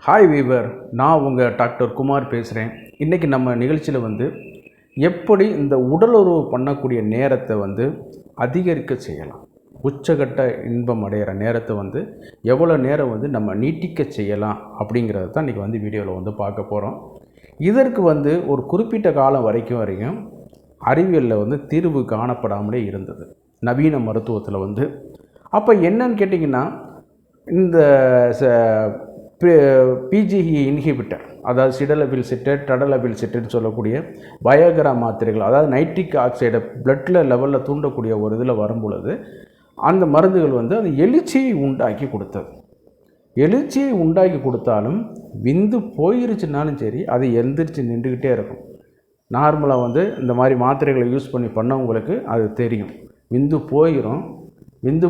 Hi viewer, நான் உங்கள் doctor Kumar பேசுகிறேன். இன்றைக்கி நம்ம நிகழ்ச்சியில் எப்படி இந்த உடலுறவு பண்ணக்கூடிய நேரத்தை அதிகரிக்க செய்யலாம், உச்சகட்ட இன்பம் அடைகிற நேரத்தை எவ்வளோ நேரம் நம்ம நீட்டிக்க செய்யலாம் அப்படிங்கிறத தான் இன்றைக்கி வீடியோவில் பார்க்க போகிறோம். இதற்கு ஒரு குறிப்பிட்ட காலம் வரைக்கும் அறிவியலில் தீர்வு காணப்படாமலே இருந்தது, நவீன மருத்துவத்தில். அப்போ என்னன்னு கேட்டிங்கன்னா, இந்த பிஜிஇ இன்ஹிபிட்டர், அதாவது சிடலபில்சிட்டேட், டடலபில்சிட்டேட்னு சொல்லக்கூடிய வயகரா மாத்திரைகள், அதாவது நைட்ரிக் ஆக்சைடை பிளட்டில் லெவலில் தூண்டக்கூடிய ஒரு இதில் வரும்பொழுது அந்த மருந்துகள் அந்த எழுச்சியை உண்டாக்கி கொடுத்தது. எழுச்சியை உண்டாக்கி கொடுத்தாலும் போயிருச்சுனாலும் சரி, அது எழுந்திரிச்சு நின்றுக்கிட்டே இருக்கும். நார்மலாக இந்த மாதிரி மாத்திரைகளை யூஸ் பண்ணவங்களுக்கு அது தெரியும். போயிடும்.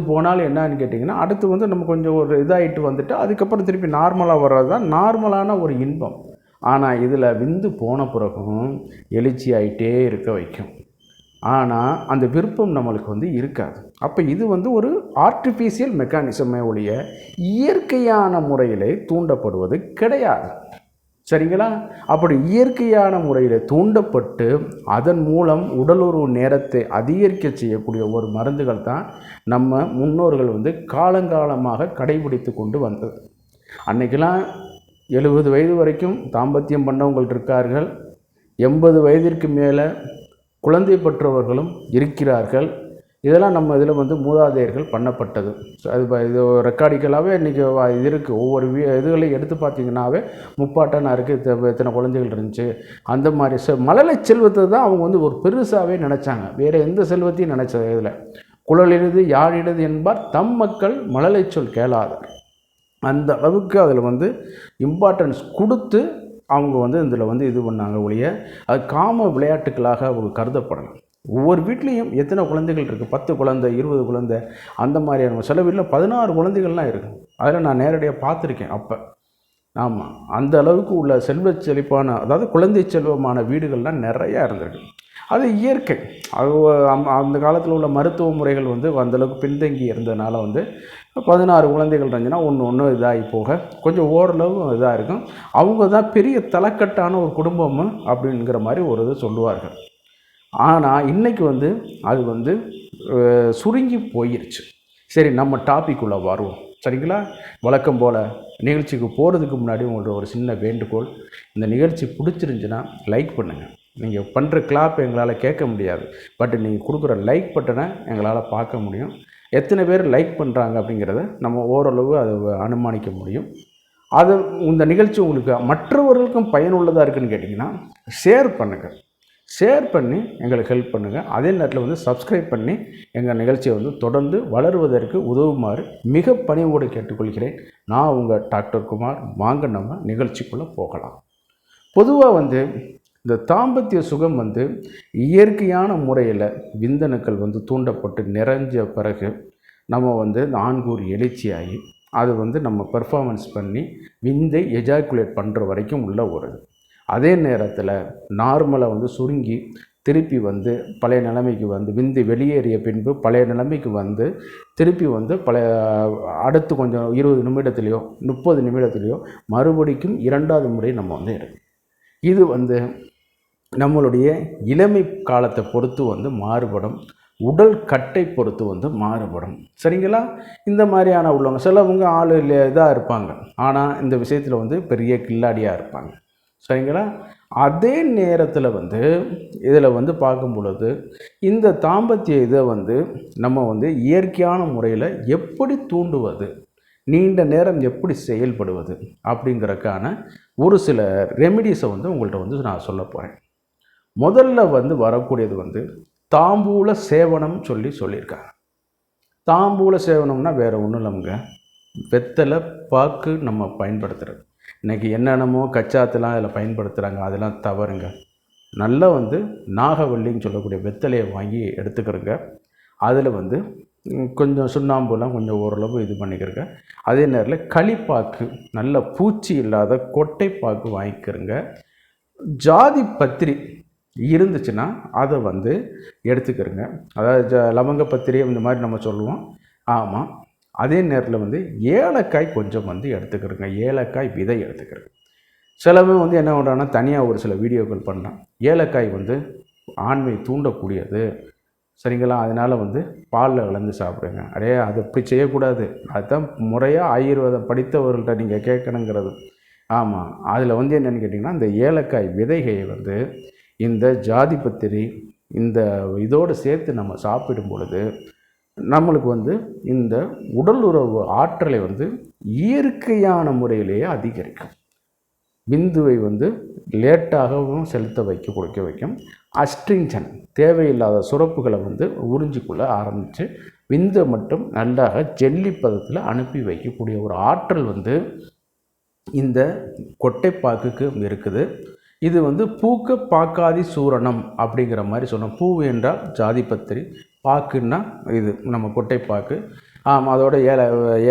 போனாலும் என்னன்னு கேட்டிங்கன்னா, அடுத்து நம்ம கொஞ்சம் ஒரு இதாகிட்டு வந்துட்டு அதுக்கப்புறம் திருப்பி நார்மலாக வர்றது தான் நார்மலான ஒரு இன்பம். ஆனால் இதில் போன பிறகும் எழுச்சி ஆகிட்டே இருக்க வைக்கும். ஆனால் அந்த விருப்பம் நம்மளுக்கு இருக்காது. அப்போ இது ஒரு ஆர்டிஃபிஷியல் மெக்கானிசமே ஒழிய இயற்கையான முறையில் தூண்டப்படுவது கிடையாது. சரிங்களா? அப்படி இயற்கையான முறையில் தூண்டப்பட்டு அதன் மூலம் உடலுறவு நேரத்தை அதிகரிக்க செய்யக்கூடிய ஒரு மருந்துகள் தான் நம்ம முன்னோர்கள் காலங்காலமாக கடைபிடித்து கொண்டு வந்தது. அன்றைக்கெல்லாம் 70 வயது வரைக்கும் தாம்பத்தியம் பண்ணவங்கள் இருக்கார்கள், 80 வயதிற்கு மேலே குழந்தை பெற்றவர்களும் இருக்கிறார்கள். இதெல்லாம் நம்ம இதில் மூதாதையர்கள் பண்ணப்பட்டது. இது ரெக்கார்டிக்கலாகவே இன்றைக்கி இது இருக்குது. ஒவ்வொரு இதுகளையும் எடுத்து பார்த்திங்கன்னாவே முப்பாட்டனாக இருக்குது, இத்தனை குழந்தைகள் இருந்துச்சு. அந்த மாதிரி மழலை செல்வத்தை தான் அவங்க ஒரு பெருசாகவே நினச்சாங்க. வேறு எந்த செல்வத்தையும் நினச்சது இதில். குழலிடுது யாழிடுது என்பார் தம் மக்கள் மழலை சொல் கேளாதார். அந்த அளவுக்கு அதில் இம்பார்ட்டன்ஸ் கொடுத்து அவங்க இதில் இது பண்ணாங்க ஒழிய அது காம விளையாட்டுக்களாக அவங்க கருதப்படலாம். ஒவ்வொரு வீட்லேயும் எத்தனை குழந்தைகள் இருக்குது, 10 குழந்தை, 20 குழந்தை, அந்த மாதிரியான. சில வீட்டில் 16 குழந்தைகள்லாம் இருக்குது. அதில் நான் நேரடியாக பார்த்துருக்கேன். அப்போ ஆமாம், அந்த அளவுக்கு உள்ள செல்வ செழிப்பான, அதாவது குழந்தை செல்வமான வீடுகள்லாம் நிறையா இருந்திருக்கு. அது இயற்கை. அது அந்த காலத்தில் உள்ள மருத்துவ முறைகள் அந்தளவுக்கு பின்தங்கி இருந்ததுனால 16 குழந்தைகள் இருந்துச்சுன்னா ஒன்று இதாகி போக கொஞ்சம் ஓரளவு இதாக இருக்கும். அவங்க தான் பெரிய தலைக்கட்டான ஒரு குடும்பம் அப்படிங்கிற மாதிரி ஒரு இது சொல்லுவார்கள். ஆனால் இன்றைக்கி அது சுருங்கி போயிடுச்சு. சரி, நம்ம டாபிக்குள்ளே வருவோம். சரிங்களா? வழக்கம் போல் நிகழ்ச்சிக்கு போகிறதுக்கு முன்னாடி உங்கள்ட்ட ஒரு சின்ன வேண்டுகோள். இந்த நிகழ்ச்சி பிடிச்சிருந்துச்சுன்னா லைக் பண்ணுங்கள். நீங்கள் பண்ணுற கிளாப் எங்களால் கேட்க முடியாது, பட் நீங்கள் கொடுக்குற லைக் பட்டனை எங்களால் பார்க்க முடியும். எத்தனை பேர் லைக் பண்ணுறாங்க அப்படிங்கிறத நம்ம ஓரளவு அதை அனுமானிக்க முடியும். அது இந்த நிகழ்ச்சி உங்களுக்கு மற்றவர்களுக்கும் பயனுள்ளதாக இருக்குதுன்னு கேட்டிங்கன்னா ஷேர் பண்ணுங்கள். ஷேர் பண்ணி எங்களுக்கு ஹெல்ப் பண்ணுங்கள். அதே நேரத்தில் சப்ஸ்கிரைப் பண்ணி எங்கள் நிகழ்ச்சியை தொடர்ந்து வளருவதற்கு உதவுமாறு மிக பணிவோடு கேட்டுக்கொள்கிறேன். நான் உங்கள் டாக்டர் குமார். வாங்க நம்ம நிகழ்ச்சிக்குள்ளே போகலாம். பொதுவாக இந்த தாம்பத்திய சுகம் இயற்கையான முறையில் விந்தணுக்கள் தூண்டப்பட்டு நிறைஞ்ச பிறகு நம்ம இந்த ஆண்கூர் எழுச்சியாகி அது நம்ம பெர்ஃபார்மன்ஸ் பண்ணி விந்தை எஜாக்குலேட் பண்ணுற வரைக்கும் உள்ள ஒரு. அதே நேரத்தில் நார்மலாக சுருங்கி திருப்பி பழைய நிலைமைக்கு விந்து வெளியேறிய பின்பு பழைய நிலைமைக்கு திருப்பி பழைய அடுத்து கொஞ்சம் 20 நிமிடத்துலையோ 30 நிமிடத்துலையோ மறுபடிக்கும் 2வது முறை நம்ம எடுக்கும். இது நம்மளுடைய இளமை காலத்தை பொறுத்து மாறுபடும், உடல் கட்டை பொறுத்து மாறுபடும். சரிங்களா? இந்த மாதிரியான உள்ளவங்க சிலவங்க ஆள் இதாக இருப்பாங்க, ஆனால் இந்த விஷயத்தில் பெரிய கில்லாடியாக இருப்பாங்க. சரிங்களா? அதே நேரத்தில் இதில் பார்க்கும் பொழுது இந்த தாம்பத்திய இதை நம்ம இயற்கையான முறையில் எப்படி தூண்டுவது, நீண்ட நேரம் எப்படி செயல்படுவது அப்படிங்கிறதுக்கான ஒரு சில ரெமிடிஸை உங்கள்கிட்ட நான் சொல்ல போகிறேன். முதல்ல வரக்கூடியது தாம்பூல சேவனம் சொல்லியிருக்காங்க. தாம்பூல சேவனம்னா வேறு ஒன்றும் இல்லைங்க, வெத்தலை பாக்கு நம்ம பயன்படுத்துகிறது. இன்றைக்கி என்னென்னமோ கச்சாத்தெலாம் அதில் பயன்படுத்துகிறாங்க, அதெல்லாம் தவறுங்க. நல்லா நாகவல்லின்னு சொல்லக்கூடிய வெத்தலையை வாங்கி எடுத்துக்கிறங்க. அதில் கொஞ்சம் சுண்ணாம்புலாம் கொஞ்சம் ஓரளவு இது பண்ணிக்கிறங்க. அதே நேரத்தில் களிப்பாக்கு, நல்ல பூச்சி இல்லாத கொட்டைப்பாக்கு வாங்கிக்கிறங்க. ஜாதி பத்திரி இருந்துச்சுன்னா அதை எடுத்துக்கிறங்க. அதாவது லவங்க பத்திரி இந்த மாதிரி நம்ம சொல்லுவோம். ஆமாம், அதே நேரத்தில் வந்து ஏலக்காய் கொஞ்சம் வந்து எடுத்துக்கிறோங்க. ஏலக்காய் விதை எடுத்துக்கிறேங்க. சிலவங்க வந்து என்ன பண்ணுறாங்கன்னா தனியாக ஒரு சில வீடியோக்கள் பண்ணலாம். ஏலக்காய் வந்து ஆண்மை தூண்டக்கூடியது, சரிங்களா? அதனால் வந்து பாலில் கலந்து சாப்பிடுங்க. அது அப்படி செய்யக்கூடாது. அதுதான் முறையாக ஆயுர்வேதம் படித்தவர்கள்ட்ட நீங்கள் கேட்கணுங்கிறது. ஆமாம், அதில் வந்து என்னென்னு கேட்டிங்கன்னா, இந்த ஏலக்காய் விதைகளை வந்து இந்த ஜாதிபத்திரி இந்த இதோடு சேர்த்து நம்ம சாப்பிடும் பொழுது நம்மளுக்கு வந்து இந்த உடல் உறவு ஆற்றலை வந்து இயற்கையான முறையிலேயே அதிகரிக்கும். விந்துவை வந்து லேட்டாகவும் செலுத்த கொடுக்க வைக்கும். அஸ்ட்ரிங்சன் தேவையில்லாத சுரப்புகளை வந்து உறிஞ்சிக்கொள்ள ஆரம்பித்து விந்தை மட்டும் நல்லாக ஜெல்லி பதத்தில் அனுப்பி வைக்கக்கூடிய ஒரு ஆற்றல் வந்து இந்த கொட்டைப்பாக்குக்கு இருக்குது. இது வந்து பூக்க பாக்காதி சூரணம் அப்படிங்கிற மாதிரி சொன்னோம். பூ என்றால் ஜாதிபத்திரி, பாக்குன்னா இது நம்ம கொட்டைப்பாக்கு. அதோட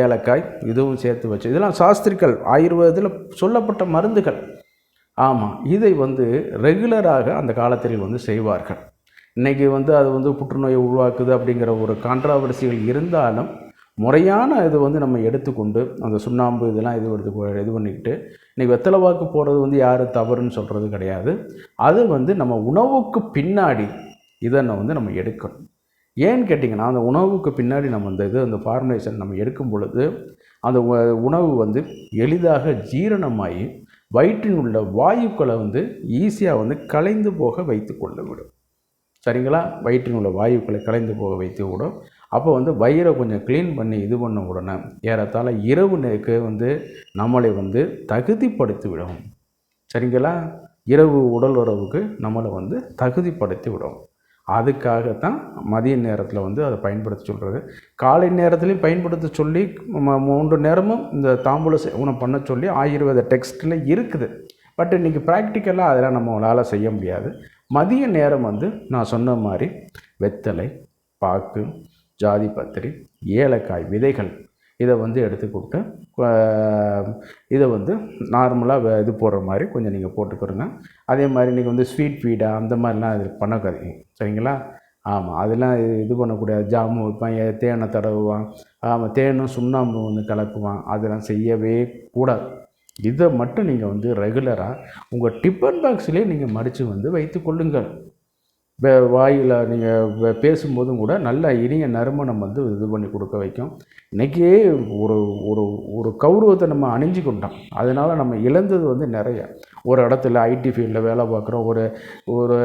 ஏலக்காய் இதுவும் சேர்த்து வச்சு, இதெல்லாம் சாஸ்திரிகள் ஆயுர்வேதத்தில் சொல்லப்பட்ட மருந்துகள். ஆமாம், இதை வந்து ரெகுலராக அந்த காலத்தில் வந்து செய்வார்கள். இன்றைக்கி வந்து அது வந்து புற்றுநோயை உருவாக்குது அப்படிங்கிற ஒரு கான்ட்ராவர்சிகள் இருந்தாலும் முறையான இது வந்து நம்ம எடுத்துக்கொண்டு அந்த சுண்ணாம்பு இதெல்லாம் இது பண்ணிக்கிட்டு இன்றைக்கி வெத்தலைவாக்கு போகிறது வந்து யாரும் தவறுன்னு சொல்கிறது கிடையாது. அது வந்து நம்ம உணவுக்கு பின்னாடி இதை வந்து நம்ம எடுக்கணும். ஏன்னு கேட்டிங்கன்னா, அந்த உணவுக்கு பின்னாடி நம்ம அந்த ஃபார்முலேஷன் நம்ம எடுக்கும் பொழுது அந்த உணவு வந்து எளிதாக ஜீரணமாகி வயிற்றில் உள்ள வாயுக்களை வந்து ஈஸியாக வந்து கலைந்து போக வைத்து கொள்ள விடும். சரிங்களா? வயிற்றில் உள்ள வாயுக்களை கலைந்து போக வைத்து விடும். அப்போ வந்து வயிறை கொஞ்சம் க்ளீன் பண்ணி இது பண்ண உடனே ஏறத்தாழ இரவு நேருக்கு வந்து நம்மளை வந்து தகுதிப்படுத்தி விடும். சரிங்களா? இரவு உடல் உறவுக்கு நம்மளை வந்து தகுதிப்படுத்தி விடும். அதுக்காகத்தான் மதிய நேரத்தில் வந்து அதை பயன்படுத்த சொல்கிறது. காலை நேரத்துலையும் பயன்படுத்த சொல்லி 3 நேரமும் இந்த தாம்பூல சேவனம் பண்ண சொல்லி ஆயுர்வேத டெக்ஸ்ட்டில் இருக்குது. பட் இன்றைக்கி ப்ராக்டிக்கலாக அதெல்லாம் நம்மளால் செய்ய முடியாது. மதிய நேரம் வந்து நான் சொன்ன மாதிரி வெத்தலை, பாக்கு, ஜாதிபத்திரி, ஏலக்காய் விதைகள் இதை வந்து எடுத்துக்கிட்டு இதை வந்து நார்மலாக இது போடுற மாதிரி கொஞ்சம் நீங்கள் போட்டுக்கிறோங்க. அதே மாதிரி இன்றைக்கி வந்து ஸ்வீட் ஃபீடாக அந்த மாதிரிலாம் இது பண்ணக்காதீங்க. சரிங்களா? ஆமாம், அதெல்லாம் இது பண்ணக்கூடாது. ஜாமு வைப்பான், தேனை தடவுவான், ஆமாம் தேனும் சுண்ணாம்பு வந்து கலக்குவான், அதெல்லாம் செய்யவே கூடாது. இதை மட்டும் நீங்கள் வந்து ரெகுலராக உங்கள் டிஃபன் பாக்ஸ்லேயே நீங்கள் மடித்து வந்து வைத்து கொள்ளுங்கள். வாயில் நீங்கள் பேசும்போதும் கூட நல்ல இனிய நறுமணம் வந்து இது பண்ணி கொடுக்க வைக்கும். இன்றைக்கி ஒரு ஒரு ஒரு கௌரவத்தை நம்ம அணிஞ்சிக்கிட்டோம். அதனால் நம்ம இழந்தது வந்து நிறைய. ஒரு இடத்துல ஐடி ஃபீல்டில் வேலை பார்க்குறோம், ஒரு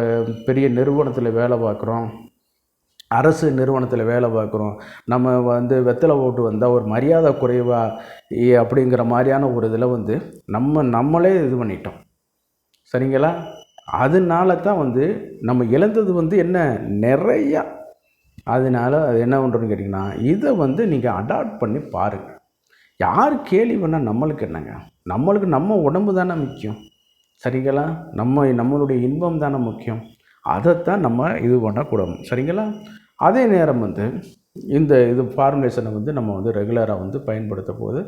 பெரிய நிறுவனத்தில் வேலை பார்க்குறோம், அரசு நிறுவனத்தில் வேலை பார்க்குறோம். நம்ம வந்து வெத்தலை போட்டு வந்தால் ஒரு மரியாதை குறைவா அப்படிங்கிற மாதிரியான ஒரு இதில் வந்து நம்மளே இது பண்ணிட்டோம். சரிங்களா? அதனால தான் வந்து நம்ம இழந்தது வந்து என்ன நிறையா. அதனால் அது என்ன பண்ணுறோன்னு கேட்டிங்கன்னா, இதை வந்து நீங்கள் அடாப்ட் பண்ணி பாருங்கள். யார் கேள்வி பண்ணால் நம்மளுக்கு என்னங்க? நம்மளுக்கு நம்ம உடம்பு தானே முக்கியம். சரிங்களா? நம்மளுடைய இன்பம் தானே முக்கியம். அதைத்தான் நம்ம இது பண்ணக்கூடாது. சரிங்களா? அதே நேரம் வந்து இது ஃபார்முலேஷனை வந்து நம்ம வந்து ரெகுலராக வந்து பயன்படுத்த போது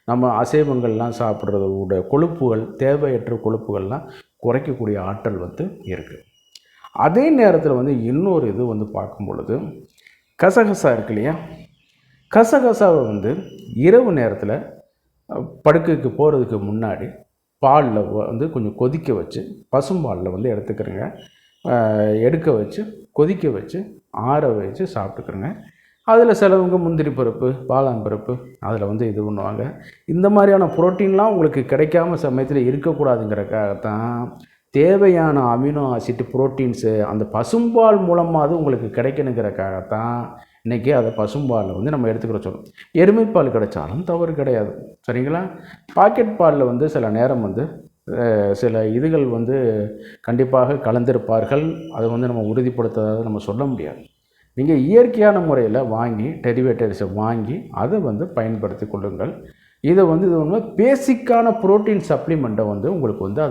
நம்ம அசைவங்கள்லாம் சாப்பிட்றதோட கொழுப்புகள், தேவையற்ற கொழுப்புகள்லாம் குறைக்கக்கூடிய ஆற்றல் வந்து இருக்குது. அதே நேரத்தில் வந்து இன்னொரு இது வந்து பார்க்கும் பொழுது கசகசா இருக்கு இல்லையா? கசகசாவை வந்து இரவு நேரத்தில் படுக்கைக்கு போகிறதுக்கு முன்னாடி பாலில் வந்து கொஞ்சம் கொதிக்க வச்சு, பசும்பாலில் வந்து எடுக்க வச்சு கொதிக்க வச்சு ஆற வச்சு சாப்பிட்டுக்கிறங்க. அதில் சிலவங்க முந்திரி பருப்பு, பாதாம் பருப்பு அதில் வந்து இது பண்ணுவாங்க. இந்த மாதிரியான புரோட்டீன்லாம் உங்களுக்கு கிடைக்காம சமயத்தில் இருக்கக்கூடாதுங்கிறக்காகத்தான் தேவையான அமினோ ஆசிட் புரோட்டீன்ஸு அந்த பசும்பால் மூலமாக உங்களுக்கு கிடைக்கணுங்கிறக்காகத்தான் இன்றைக்கி அதை பசும்பாலில் வந்து நம்ம எடுத்துக்கிற சொல்லும். எருமைப்பால் கிடைச்சாலும் தவறு கிடையாது. சரிங்களா? பாக்கெட் பாலில் வந்து சில நேரம் வந்து சில இதுகள் வந்து கண்டிப்பாக கலந்திருப்பார்கள். அதை வந்து நம்ம உறுதிப்படுத்தாத நம்ம சொல்ல முடியாது. நீங்கள் இயற்கையான முறையில் வாங்கி டெரிவேட்டிவ்ஸை வாங்கி அதை வந்து பயன்படுத்தி கொள்ளுங்கள். இதை வந்து இது ஒன்று பேசிக்கான புரோட்டீன் சப்ளிமெண்ட்டை வந்து உங்களுக்கு வந்து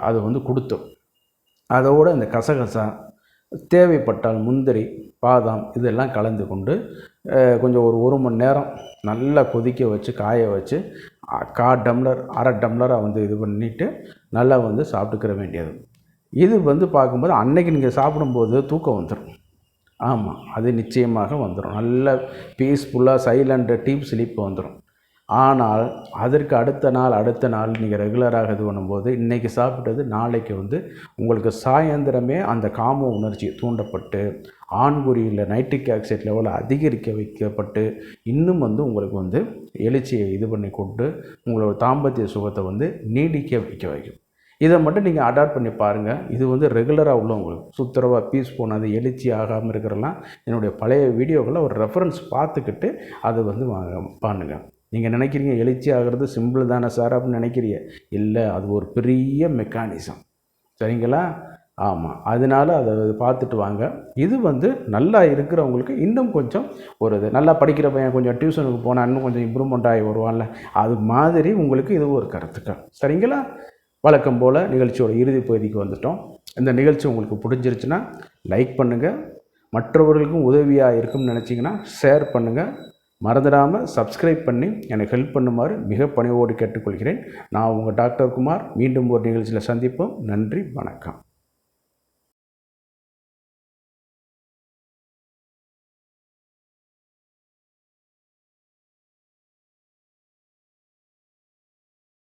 அது வந்து கொடுத்தோம். அதோடு இந்த கசகசா தேவைப்பட்டால் முந்திரி, பாதாம் இதெல்லாம் கலந்து கொண்டு கொஞ்சம் ஒரு மணி நேரம் நல்லா கொதிக்க வச்சு காய வச்சு 1/4 டம்ளர் 1/2 டம்ளராக வந்து இது பண்ணிவிட்டு நல்லா வந்து சாப்பிட்டுக்கிற வேண்டியது. இது வந்து பார்க்கும்போது அன்னைக்கு நீங்கள் சாப்பிடும்போது தூக்கம் வந்துடும். ஆமாம், அது நிச்சயமாக வந்துடும். நல்ல பீஸ்ஃபுல்லாக சைலண்ட் டீப் ஸ்லீப் வந்துடும். ஆனால் அதற்கு அடுத்த நாள் நீங்கள் ரெகுலராக இது பண்ணும்போது இன்றைக்கி சாப்பிட்டது நாளைக்கு வந்து உங்களுக்கு சாயந்தரமே அந்த காம உணர்ச்சி தூண்டப்பட்டு ஆண்குறியில் நைட்ரிக் ஆக்சைடு லெவலை அதிகரிக்க வைக்கப்பட்டு இன்னும் வந்து உங்களுக்கு வந்து எழுச்சியை இது பண்ணி கொண்டு உங்களோட தாம்பத்திய சுகத்தை வந்து நீடிக்க வைக்கும். இதை மட்டும் நீங்கள் அடாப்ட் பண்ணி பாருங்கள். இது வந்து ரெகுலராக உள்ளவங்களுக்கு சுத்தரவாக பீஸ் போனது எழுச்சி ஆகாமல் இருக்கிறலாம் என்னுடைய பழைய வீடியோக்களை ஒரு ரெஃபரன்ஸ் பார்த்துக்கிட்டு அதை வந்து பண்ணுங்கள். நீங்கள் நினைக்கிறீங்க எழுச்சி ஆகிறது சிம்பிள் தானே சார் அப்படின்னு நினைக்கிறீங்க. இல்லை, அது ஒரு பெரிய மெக்கானிசம். சரிங்களா? ஆமாம், அதனால் அதை பார்த்துட்டு வாங்க. இது வந்து நல்லா இருக்கிறவங்களுக்கு இன்னும் கொஞ்சம் ஒரு இது நல்லா படிக்கிற பையன் கொஞ்சம் டியூஷனுக்கு போனால் இன்னும் கொஞ்சம் இம்ப்ரூவ்மெண்ட் ஆகி வருவான்ல, அது மாதிரி உங்களுக்கு இது ஒரு கருத்துக்கள். சரிங்களா? வழக்கம் போல் நிகழ்ச்சியோட இறுதி பகுதிக்கு வந்துட்டோம். இந்த நிகழ்ச்சி உங்களுக்கு பிடிச்சிருச்சுன்னா லைக் பண்ணுங்கள். மற்றவர்களுக்கும் உதவியாக இருக்கும்னு நினச்சிங்கன்னா ஷேர் பண்ணுங்கள். மறந்துடாமல் சப்ஸ்கிரைப் பண்ணி எனக்கு ஹெல்ப் பண்ணுமாறு மிக பணிவோடு கேட்டுக்கொள்கிறேன். நான் உங்கள் டாக்டர் குமார். மீண்டும் ஒரு நிகழ்ச்சியில் சந்திப்போம். நன்றி, வணக்கம்.